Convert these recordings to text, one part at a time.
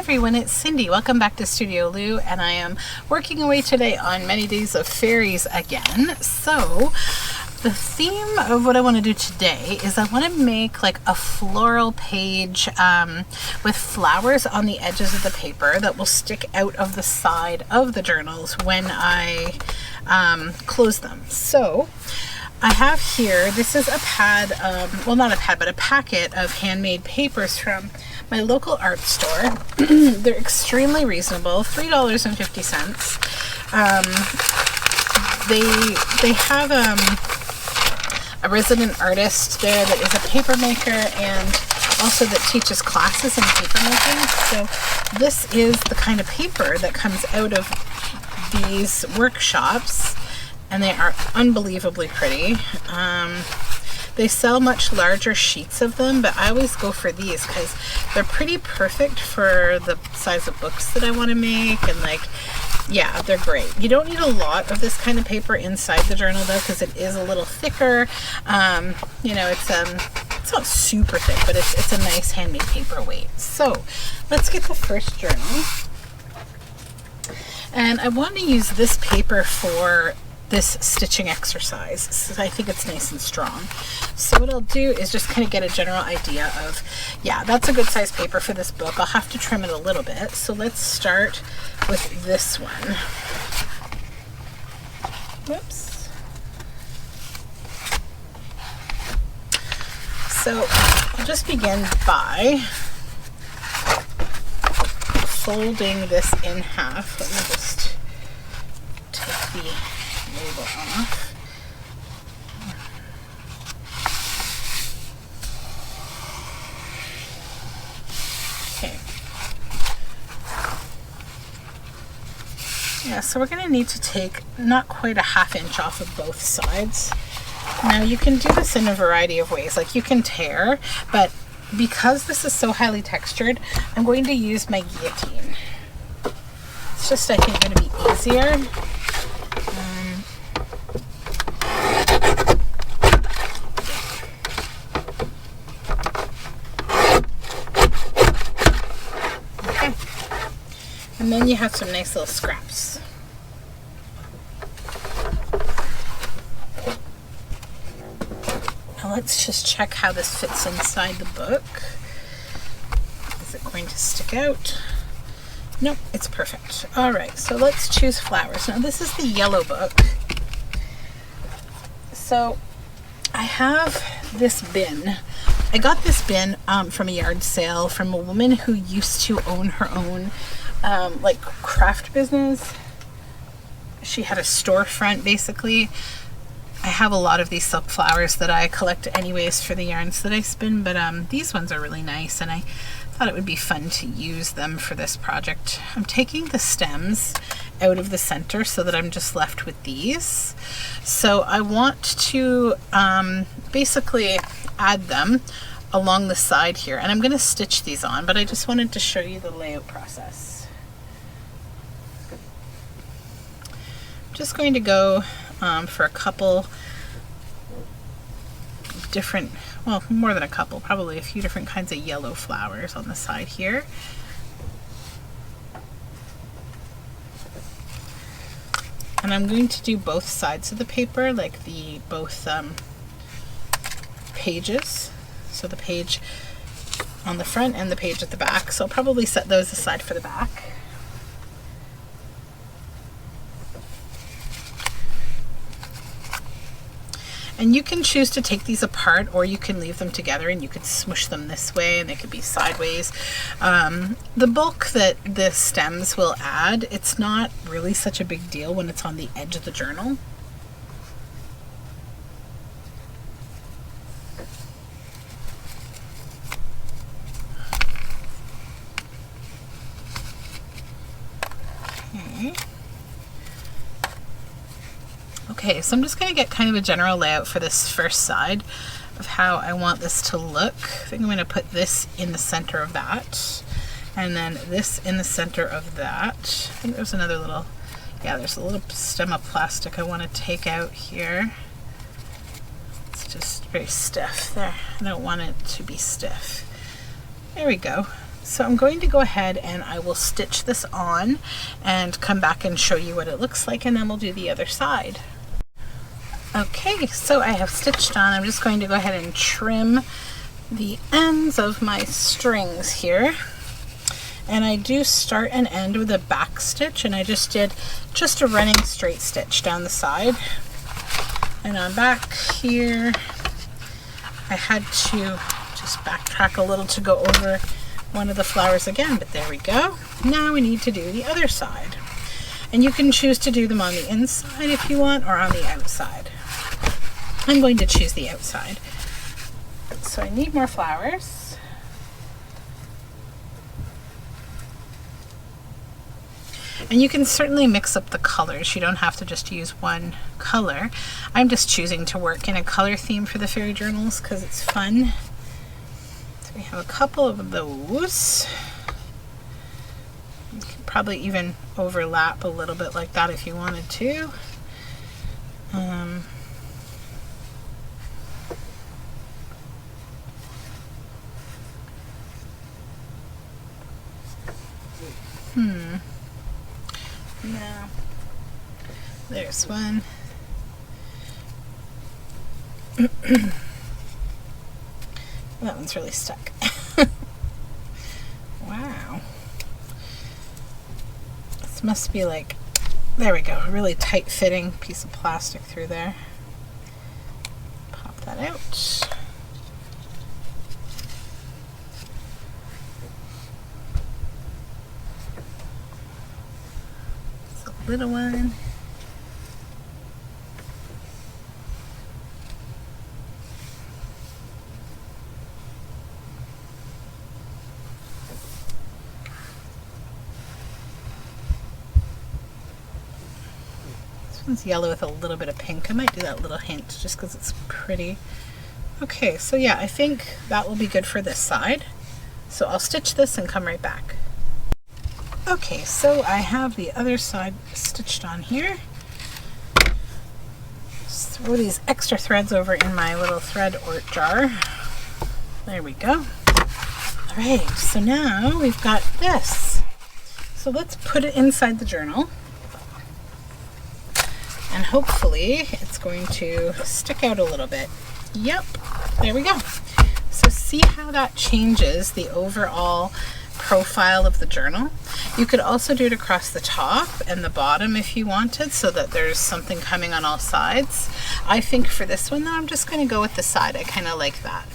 everyone, it's Cindy. Welcome back to Studioloo, and I am working away today on Many Days of Fairies again. So the theme of what I want to do today is I want to make like a floral page with flowers on the edges of the paper that will stick out of the side of the journals when I close them. So I have here, this is a pad, well not a pad, but a packet of handmade papers from my local art store. They're extremely reasonable, $3.50. They have a resident artist there that is a paper maker and also that teaches classes in paper making. So this is the kind of paper that comes out of these workshops, and they are unbelievably pretty. They sell much larger sheets of them, but I always go for these because they're pretty perfect for the size of books that I want to make, and like, yeah, they're great. You don't need a lot of this kind of paper inside the journal though, because it is a little thicker. You know, it's not super thick, but it's a nice handmade paper weight. So let's get the first journal. And I want to use this paper for this stitching exercise, so I think it's nice and strong. So what I'll do is just kind of get a general idea of, yeah, that's a good size paper for this book. I'll have to trim it a little bit. So let's start with this one. Whoops. So I'll just begin by folding this in half. Let me just take the label off. Okay. Yeah, so we're going to need to take not quite a ½ inch off of both sides. Now you can do this in a variety of ways. Like you can tear, but because this is so highly textured, I'm going to use my guillotine. It's just, I think, going to be easier. And then you have some nice little scraps. Now let's just check how this fits inside the book. Is it going to stick out? Nope, it's perfect. All right, so let's choose flowers. Now this is the yellow book. So I have this bin. I got this bin from a yard sale from a woman who used to own her own like craft business. She had a storefront basically. I have a lot of these silk flowers that I collect anyways for the yarns that I spin, but these ones are really nice and I thought it would be fun to use them for this project. I'm taking the stems out of the center so that I'm just left with these. So I want to basically add them along the side here, and I'm going to stitch these on, but I just wanted to show you the layout process. Just going to go for a couple different, well, more than a couple, probably a few different kinds of yellow flowers on the side here. And I'm going to do both sides of the paper, like the both pages. So the page on the front and the page at the back. So I'll probably set those aside for the back. And you can choose to take these apart, or you can leave them together and you could smush them this way and they could be sideways. The bulk that the stems will add, it's not really such a big deal when it's on the edge of the journal. Okay. Okay, so I'm just going to get kind of a general layout for this first side of how I want this to look. I think I'm going to put this in the center of that, and then this in the center of that. I think there's another little, yeah, there's a little stem of plastic I want to take out here. It's just very stiff there. I don't want it to be stiff. There we go. So I'm going to go ahead and I will stitch this on and come back and show you what it looks like, and then we'll do the other side. Okay, so I have stitched on. I'm just going to go ahead and trim the ends of my strings here. And I do start and end with a back stitch, and I just did just a running straight stitch down the side. And on back here, I had to just backtrack a little to go over one of the flowers again, but there we go. Now we need to do the other side. And you can choose to do them on the inside if you want, or on the outside. I'm going to choose the outside. So I need more flowers. And you can certainly mix up the colors. You don't have to just use one color. I'm just choosing to work in a color theme for the fairy journals because it's fun. So we have a couple of those. You could probably even overlap a little bit like that if you wanted to. Now, there's one. That one's really stuck. Wow. This must be like, there we go, a really tight fitting piece of plastic through there. Pop that out. Little one. This one's yellow with a little bit of pink. I might do that little hint just because it's pretty. Okay, so yeah, I think that will be good for this side. So I'll stitch this and come right back. Okay, so I have the other side stitched on here. Just throw these extra threads over in my little thread or jar. There we go. All right, so now we've got this. So let's put it inside the journal. And hopefully it's going to stick out a little bit. Yep, there we go. So see how that changes the overall profile of the journal. You could also do it across the top and the bottom if you wanted, so that there's something coming on all sides. I think for this one though, I'm just going to go with the side. I kind of like that.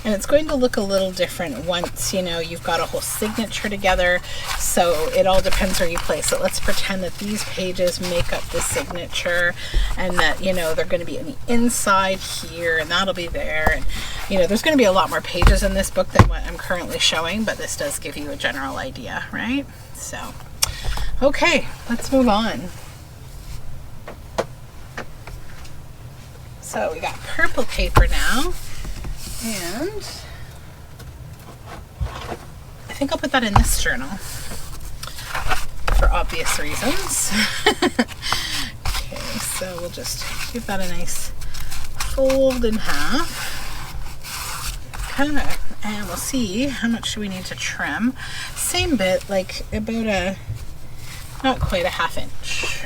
And it's going to look a little different once, you know, you've got a whole signature together. So it all depends where you place it. Let's pretend that these pages make up the signature, and that, you know, they're going to be on the inside here, and that'll be there. And, you know, there's going to be a lot more pages in this book than what I'm currently showing, but this does give you a general idea, right? So, okay, let's move on. So we got purple paper now. And I think I'll put that in this journal for obvious reasons. Okay, so we'll just give that a nice fold in half. Okay, and we'll see how much we need to trim. Same bit, like about not quite a ½ inch.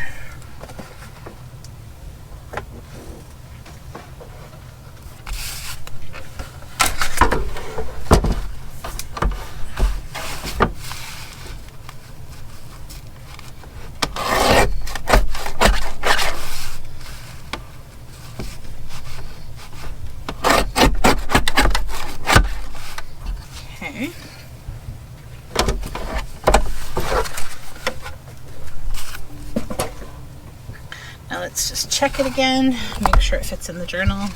Now let's just check it again, make sure it fits in the journal.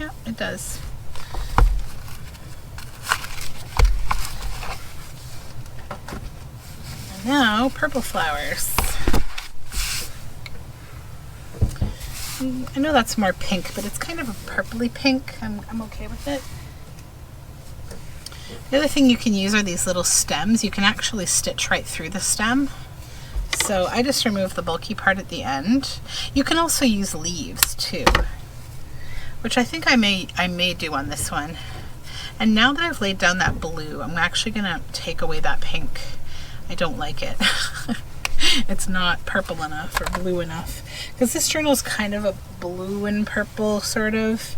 Yeah, it does. And now, purple flowers. I know that's more pink, but it's kind of a purpley pink. I'm okay with it. The other thing you can use are these little stems. You can actually stitch right through the stem. So I just removed the bulky part at the end. You can also use leaves too. which I think I may do on this one. And now that I've laid down that blue, I'm actually gonna take away that pink. I don't like it. It's not purple enough or blue enough, because this journal is kind of a blue and purple sort of.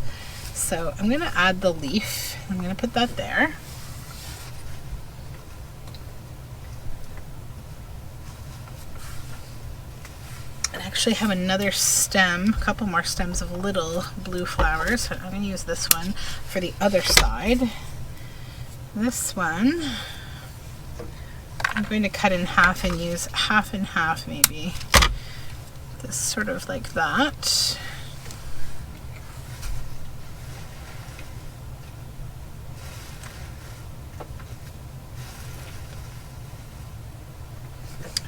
So I'm gonna add the leaf. I'm gonna put that there. And I actually have another stem, a couple more stems of little blue flowers. So I'm gonna use this one for the other side. This one I'm going to cut in half and use half and half, maybe. This sort of like that.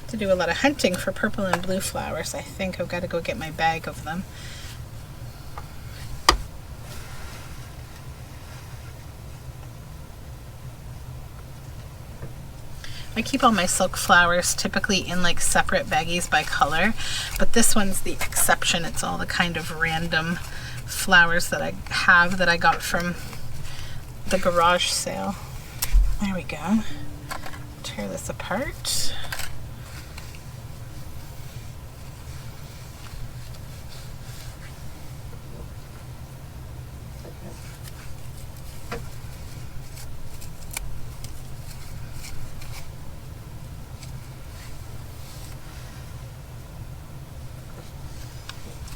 To do a lot of hunting for purple and blue flowers. I think I've got to go get my bag of them. I keep all my silk flowers typically in like separate baggies by color, but this one's the exception. It's all the kind of random flowers that I have that I got from the garage sale. There we go. Tear this apart.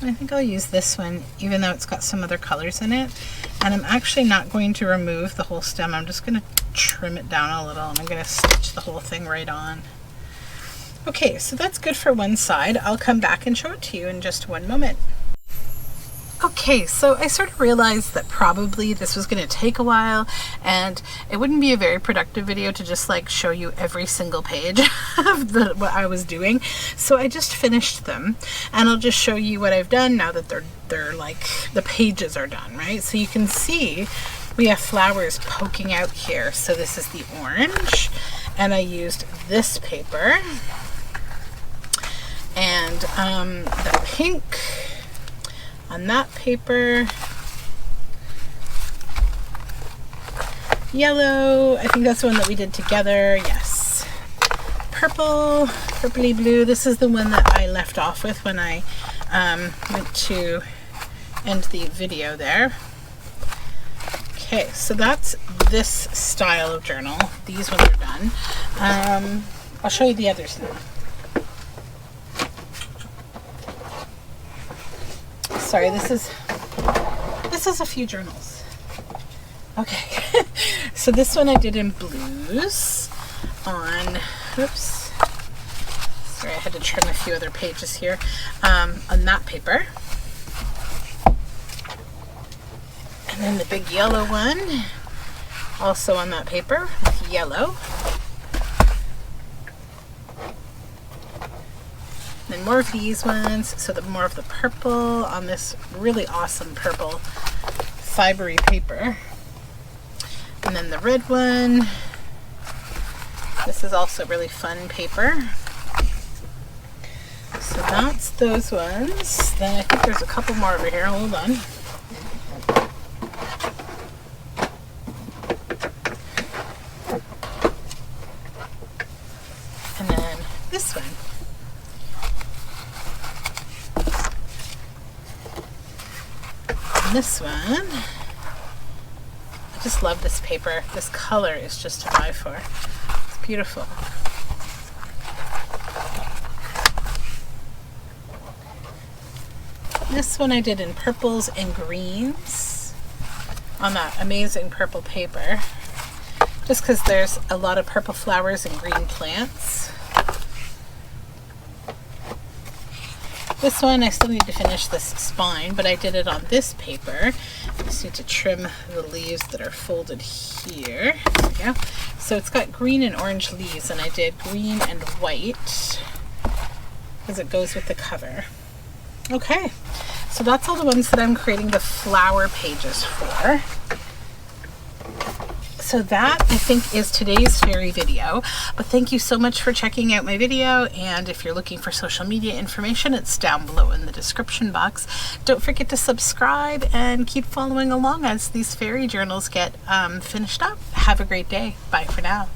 I think I'll use this one, even though it's got some other colors in it. And I'm actually not going to remove the whole stem. I'm just going to trim it down a little, and I'm going to stitch the whole thing right on. Okay, so that's good for one side. I'll come back and show it to you in just one moment. Okay, so I sort of realized that probably this was going to take a while, and it wouldn't be a very productive video to just like show you every single page of what I was doing. So I just finished them, and I'll just show you what I've done now that they're like the pages are done, right? So you can see we have flowers poking out here. So this is the orange, and I used this paper and the pink on that paper, yellow, I think that's the one that we did together, yes, purple, purpley blue, this is the one that I left off with when I went to end the video there. Okay, so that's this style of journal. These ones are done. I'll show you the others now. Sorry, this is a few journals. Okay, so this one I did in blues on, oops, sorry, I had to trim a few other pages here, on that paper. And then the big yellow one, also on that paper with yellow. Then more of these ones, so more of the purple on this really awesome purple fibery paper. And then the red one. This is also really fun paper. So that's those ones. Then I think there's a couple more over here. Hold on. And then this one. This one, I just love this paper. This color is just to die for. It's beautiful. This one I did in purples and greens on that amazing purple paper, just because there's a lot of purple flowers and green plants. This one, I still need to finish this spine, but I did it on this paper. I just need to trim the leaves that are folded here. There we go. So it's got green and orange leaves, and I did green and white because it goes with the cover. Okay, so that's all the ones that I'm creating the flower pages for. So that, I think, is today's fairy video. But thank you so much for checking out my video, and if you're looking for social media information, it's down below in the description box. Don't forget to subscribe and keep following along as these fairy journals get finished up. Have a great day. Bye for now.